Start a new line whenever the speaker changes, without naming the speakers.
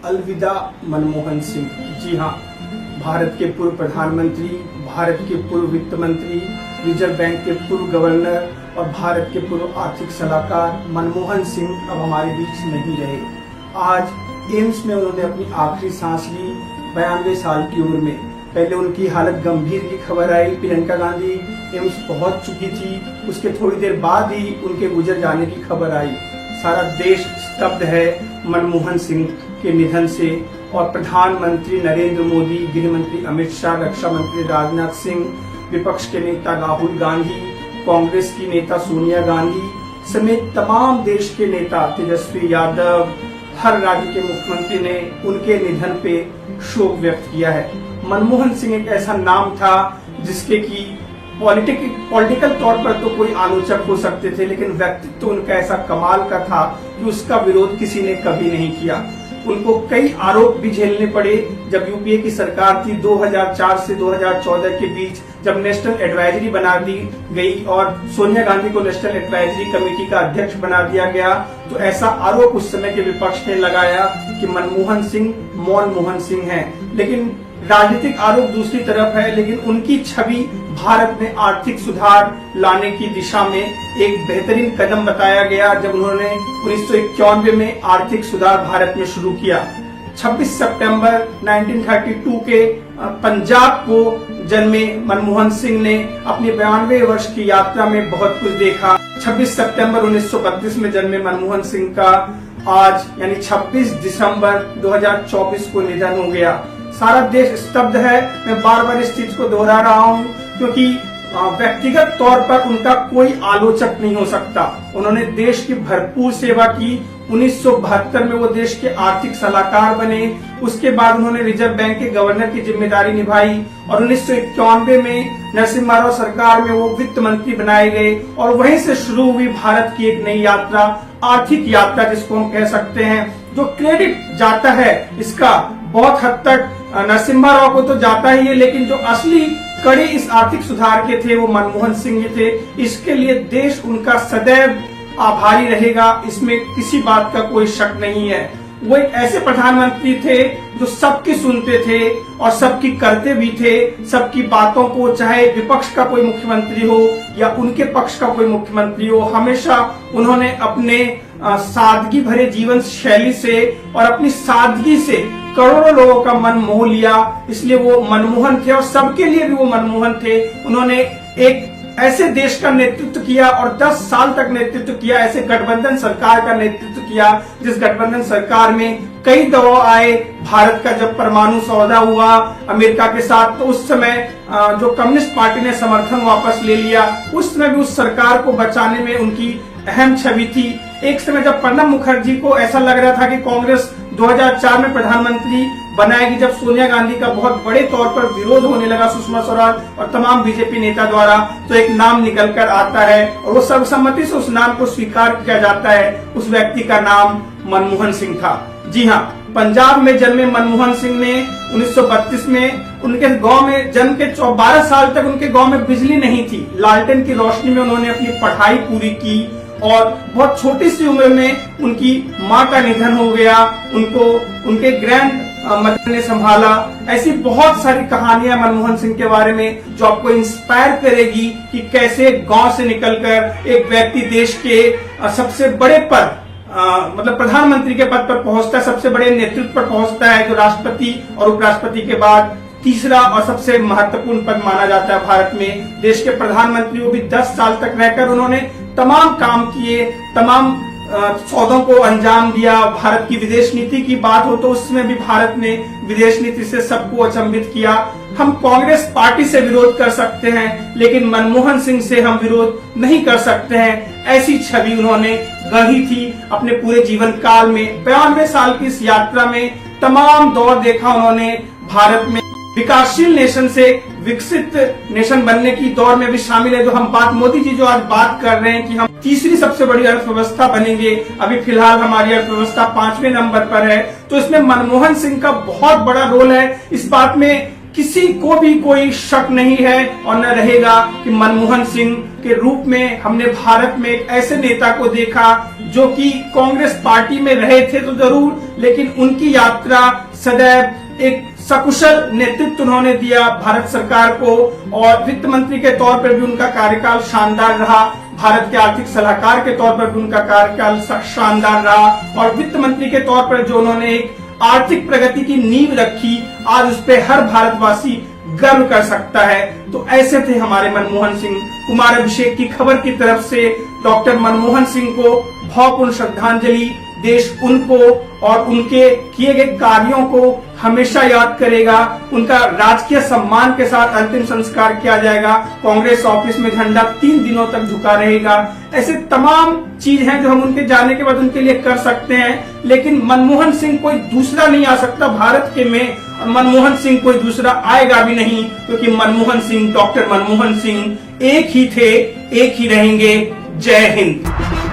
अलविदा मनमोहन सिंह। जी हाँ, भारत के पूर्व प्रधानमंत्री, भारत के पूर्व वित्त मंत्री, रिजर्व बैंक के पूर्व गवर्नर और भारत के पूर्व आर्थिक सलाहकार मनमोहन सिंह अब हमारे बीच नहीं रहे। आज एम्स में उन्होंने अपनी आखिरी सांस ली 92 साल की उम्र में। पहले उनकी हालत गंभीर की खबर आई, प्रियंका गांधी एम्स पहुंच चुकी थी, उसके थोड़ी देर बाद ही उनके गुजर जाने की खबर आई। सारा देश स्तब्ध है मनमोहन सिंह के निधन से और प्रधानमंत्री नरेंद्र मोदी, गृह मंत्री अमित शाह, रक्षा मंत्री राजनाथ सिंह, विपक्ष के नेता राहुल गांधी, कांग्रेस की नेता सोनिया गांधी समेत तमाम देश के नेता, तेजस्वी यादव, हर राज्य के मुख्यमंत्री ने उनके निधन पे शोक व्यक्त किया है। मनमोहन सिंह एक ऐसा नाम था जिसके की पॉलिटिकल तौर पर तो कोई आलोचक हो सकते थे, लेकिन व्यक्तित्व तो उनका ऐसा कमाल का था कि उसका विरोध किसी ने कभी नहीं किया। उनको कई आरोप भी झेलने पड़े। जब यूपीए की सरकार थी 2004 से 2014 के बीच, जब नेशनल एडवाइजरी बना दी गई और सोनिया गांधी को नेशनल एडवाइजरी कमेटी का अध्यक्ष बना दिया गया, तो ऐसा आरोप उस समय के विपक्ष ने लगाया कि मनमोहन सिंह मौन मोहन सिंह हैं। लेकिन राजनीतिक आरोप दूसरी तरफ है, लेकिन उनकी छवि भारत में आर्थिक सुधार लाने की दिशा में एक बेहतरीन कदम बताया गया जब उन्होंने 1991 में आर्थिक सुधार भारत में शुरू किया। 26 सितंबर 1932 के पंजाब को जन्मे मनमोहन सिंह ने अपनी 92 वर्ष की यात्रा में बहुत कुछ देखा। 26 सितंबर 1932 में जन्मे मनमोहन सिंह का आज यानी 26 दिसंबर 2024 को निधन हो गया। सारा देश स्तब्ध है। मैं बार बार इस चीज को दोहरा रहा हूं क्योंकि व्यक्तिगत तौर पर उनका कोई आलोचक नहीं हो सकता। उन्होंने देश की भरपूर सेवा की। 1972 में वो देश के आर्थिक सलाहकार बने। उसके बाद उन्होंने रिजर्व बैंक के गवर्नर की जिम्मेदारी निभाई और 1991 में नरसिम्हा राव सरकार में वो वित्त मंत्री बनाए गए और वहीं से शुरू हुई भारत की एक नई यात्रा, आर्थिक यात्रा जिसको हम कह सकते हैं। जो क्रेडिट जाता है इसका बहुत हद तक नरसिम्हा राव को तो जाता ही है, लेकिन जो असली कड़ी इस आर्थिक सुधार के थे वो मनमोहन सिंह थे। इसके लिए देश उनका सदैव आभारी रहेगा, इसमें किसी बात का कोई शक नहीं है। वो एक ऐसे प्रधानमंत्री थे जो सबकी सुनते थे और सबकी करते भी थे। सबकी बातों को, चाहे विपक्ष का कोई मुख्यमंत्री हो या उनके पक्ष का कोई मुख्यमंत्री हो, हमेशा उन्होंने अपने सादगी भरे जीवन शैली से और अपनी सादगी से करोड़ों लोगों का मन मोह लिया। इसलिए वो मनमोहन थे और सबके लिए भी वो मनमोहन थे। उन्होंने एक ऐसे देश का नेतृत्व किया और 10 साल तक नेतृत्व किया, ऐसे गठबंधन सरकार का नेतृत्व किया जिस गठबंधन सरकार में कई दबाव आए। भारत का जब परमाणु सौदा हुआ अमेरिका के साथ, तो उस समय जो कम्युनिस्ट पार्टी ने समर्थन वापस ले लिया, उस समय भी उस सरकार को बचाने में उनकी अहम छवि थी। एक समय जब प्रणब मुखर्जी को ऐसा लग रहा था कि कांग्रेस 2004 में प्रधानमंत्री बनाएगी, जब सोनिया गांधी का बहुत बड़े तौर पर विरोध होने लगा सुषमा स्वराज और तमाम बीजेपी नेता द्वारा, तो एक नाम निकल कर आता है और वो सर्वसम्मति से उस नाम को स्वीकार किया जाता है। उस व्यक्ति का नाम मनमोहन सिंह था। जी हाँ, पंजाब में जन्मे मनमोहन सिंह ने 1932 में उनके गांव में जन्म के 12 साल तक उनके गांव में बिजली नहीं थी। लालटेन की रोशनी में उन्होंने अपनी पढ़ाई पूरी की और बहुत छोटी सी उम्र में उनकी मां का निधन हो गया। उनको उनके ग्रैंड मदर ने संभाला। ऐसी बहुत सारी कहानियां मनमोहन सिंह के बारे में जो आपको इंस्पायर करेगी कि कैसे गांव से निकलकर एक व्यक्ति देश के सबसे बड़े पद मतलब प्रधानमंत्री के पद पर पहुंचता है, सबसे बड़े नेतृत्व पर पहुंचता है, जो राष्ट्रपति और उपराष्ट्रपति के बाद तीसरा और सबसे महत्वपूर्ण पद माना जाता है भारत में। देश के प्रधानमंत्री वो भी 10 साल तक रहकर उन्होंने तमाम काम किए, तमाम सौदों को अंजाम दिया। भारत की विदेश नीति की बात हो तो उसमें भी भारत ने विदेश नीति से सबको अचंभित किया। हम कांग्रेस पार्टी से विरोध कर सकते हैं, लेकिन मनमोहन सिंह से हम विरोध नहीं कर सकते हैं। ऐसी छवि उन्होंने गढ़ी थी अपने पूरे जीवन काल में। 92 साल की इस यात्रा में तमाम दौर देखा उन्होंने। भारत में विकासशील नेशन से विकसित नेशन बनने की दौर में भी शामिल है। जो हम बात, मोदी जी जो आज बात कर रहे हैं कि हम तीसरी सबसे बड़ी अर्थव्यवस्था बनेंगे, अभी फिलहाल हमारी अर्थव्यवस्था 5वें नंबर पर है, तो इसमें मनमोहन सिंह का बहुत बड़ा रोल है इस बात में किसी को भी कोई शक नहीं है और न रहेगा कि मनमोहन सिंह के रूप में हमने भारत में एक ऐसे नेता को देखा जो कि कांग्रेस पार्टी में रहे थे तो जरूर, लेकिन उनकी यात्रा सदैव एक सकुशल नेतृत्व उन्होंने दिया भारत सरकार को, और वित्त मंत्री के तौर पर भी उनका कार्यकाल शानदार रहा, भारत के आर्थिक सलाहकार के तौर पर भी उनका कार्यकाल शानदार रहा, और वित्त मंत्री के तौर पर जो उन्होंने एक आर्थिक प्रगति की नींव रखी, आज उस पर हर भारतवासी गर्व कर सकता है। तो ऐसे थे हमारे मनमोहन सिंह। कुमार अभिषेक की खबर की तरफ से डॉक्टर मनमोहन सिंह को भावपूर्ण श्रद्धांजलि। देश उनको और उनके किए गए कार्यों को हमेशा याद करेगा। उनका राजकीय सम्मान के साथ अंतिम संस्कार किया जाएगा। कांग्रेस ऑफिस में झंडा 3 दिनों तक झुका रहेगा। ऐसे तमाम चीज हैं जो हम उनके जाने के बाद उनके लिए कर सकते हैं, लेकिन मनमोहन सिंह कोई दूसरा नहीं आ सकता भारत के में, और मनमोहन सिंह कोई दूसरा आएगा भी नहीं, क्योंकि मनमोहन सिंह, डॉक्टर मनमोहन सिंह एक ही थे, एक ही रहेंगे। जय हिंद।